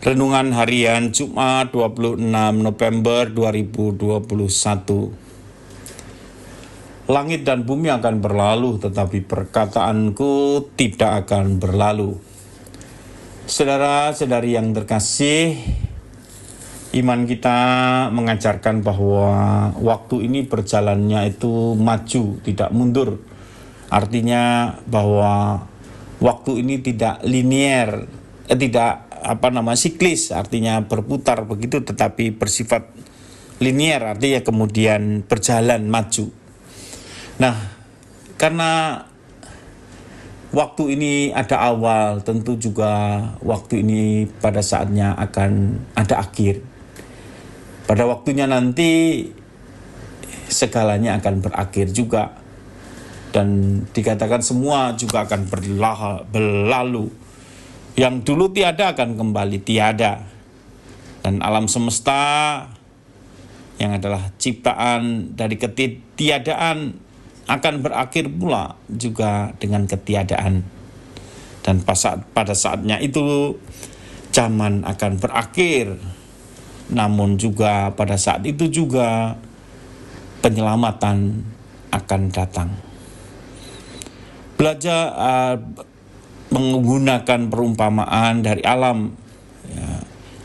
Renungan Harian Jumat 26 November 2021. Langit dan bumi akan berlalu, tetapi perkataanku tidak akan berlalu. Saudara-saudari yang terkasih, iman kita mengajarkan bahwa waktu ini berjalannya itu maju, tidak mundur. Artinya bahwa waktu ini tidak linear, siklis, artinya berputar begitu, tetapi bersifat linear, artinya kemudian berjalan maju. Nah, karena waktu ini ada awal, tentu juga waktu ini pada saatnya akan ada akhir. Pada waktunya nanti segalanya akan berakhir juga, dan dikatakan semua juga akan berlalu. Yang dulu tiada akan kembali tiada, dan alam semesta yang adalah ciptaan dari ketiadaan akan berakhir pula juga dengan ketiadaan. Dan pada saatnya itu zaman akan berakhir, namun juga pada saat itu juga penyelamatan akan datang. Belajar menggunakan perumpamaan dari alam.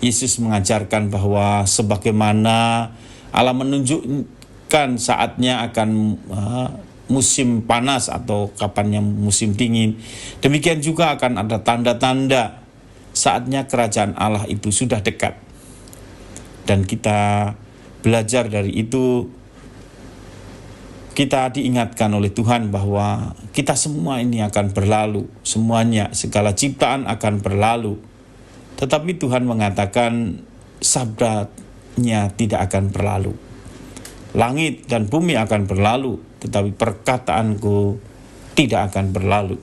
Yesus mengajarkan bahwa sebagaimana alam menunjukkan saatnya akan musim panas atau kapannya musim dingin, demikian juga akan ada tanda-tanda saatnya kerajaan Allah itu sudah dekat. Dan kita belajar dari itu, kita diingatkan oleh Tuhan bahwa kita semua ini akan berlalu, semuanya, segala ciptaan akan berlalu. Tetapi Tuhan mengatakan sabdanya tidak akan berlalu. Langit dan bumi akan berlalu, tetapi perkataanku tidak akan berlalu.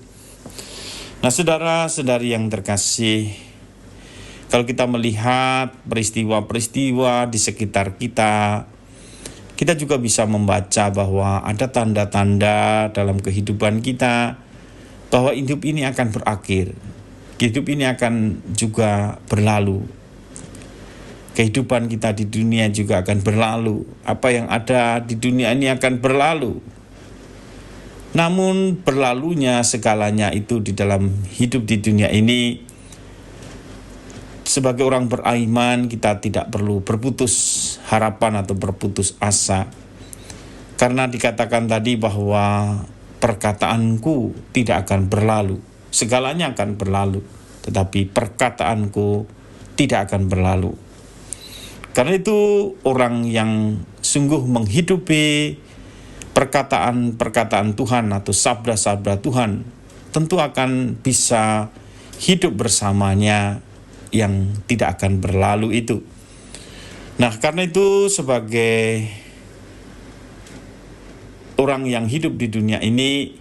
Nah, saudara-saudari yang terkasih, kalau kita melihat peristiwa-peristiwa di sekitar kita juga bisa membaca bahwa ada tanda-tanda dalam kehidupan kita bahwa hidup ini akan berakhir. Hidup ini akan juga berlalu. Kehidupan kita di dunia juga akan berlalu. Apa yang ada di dunia ini akan berlalu. Namun berlalunya segalanya itu di dalam hidup di dunia ini, sebagai orang beriman kita tidak perlu berputus harapan atau berputus asa. Karena dikatakan tadi bahwa perkataanku tidak akan berlalu. Segalanya akan berlalu, tetapi perkataanku tidak akan berlalu. Karena itu orang yang sungguh menghidupi perkataan-perkataan Tuhan atau sabda-sabda Tuhan tentu akan bisa hidup bersamanya yang tidak akan berlalu itu. Nah, karena itu sebagai orang yang hidup di dunia ini,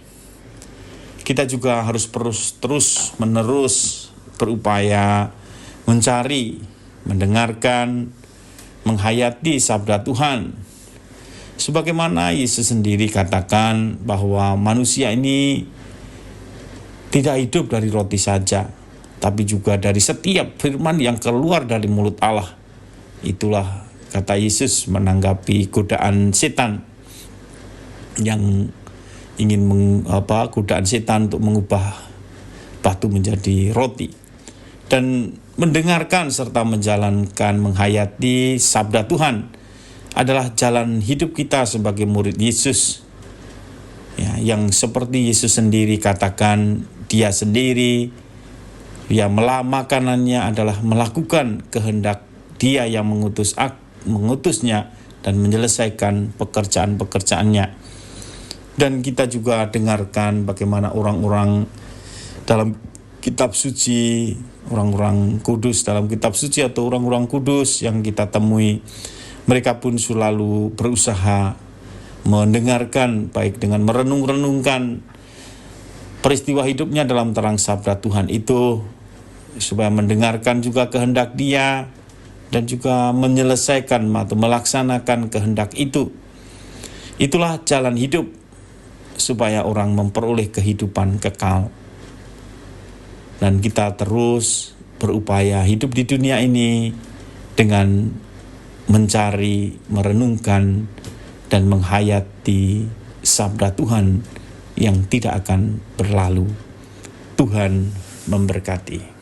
kita juga harus terus menerus berupaya mencari, mendengarkan, menghayati sabda Tuhan. Sebagaimana Yesus sendiri katakan bahwa manusia ini tidak hidup dari roti saja, tapi juga dari setiap firman yang keluar dari mulut Allah. Itulah kata Yesus menanggapi godaan setan yang ingin godaan setan untuk mengubah batu menjadi roti. Dan mendengarkan serta menjalankan, menghayati sabda Tuhan adalah jalan hidup kita sebagai murid Yesus. Ya, yang seperti Yesus sendiri katakan, dia sendiri makanannya adalah melakukan kehendak Dia yang mengutusnya dan menyelesaikan pekerjaan-pekerjaannya. Dan kita juga dengarkan bagaimana orang-orang dalam kitab suci, orang-orang kudus dalam kitab suci atau orang-orang kudus yang kita temui, mereka pun selalu berusaha mendengarkan, baik dengan merenung-renungkan peristiwa hidupnya dalam terang sabda Tuhan itu, supaya mendengarkan juga kehendak Dia dan juga menyelesaikan atau melaksanakan kehendak itu. Itulah jalan hidup supaya orang memperoleh kehidupan kekal. Dan kita terus berupaya hidup di dunia ini dengan mencari, merenungkan, dan menghayati sabda Tuhan yang tidak akan berlalu. Tuhan memberkati.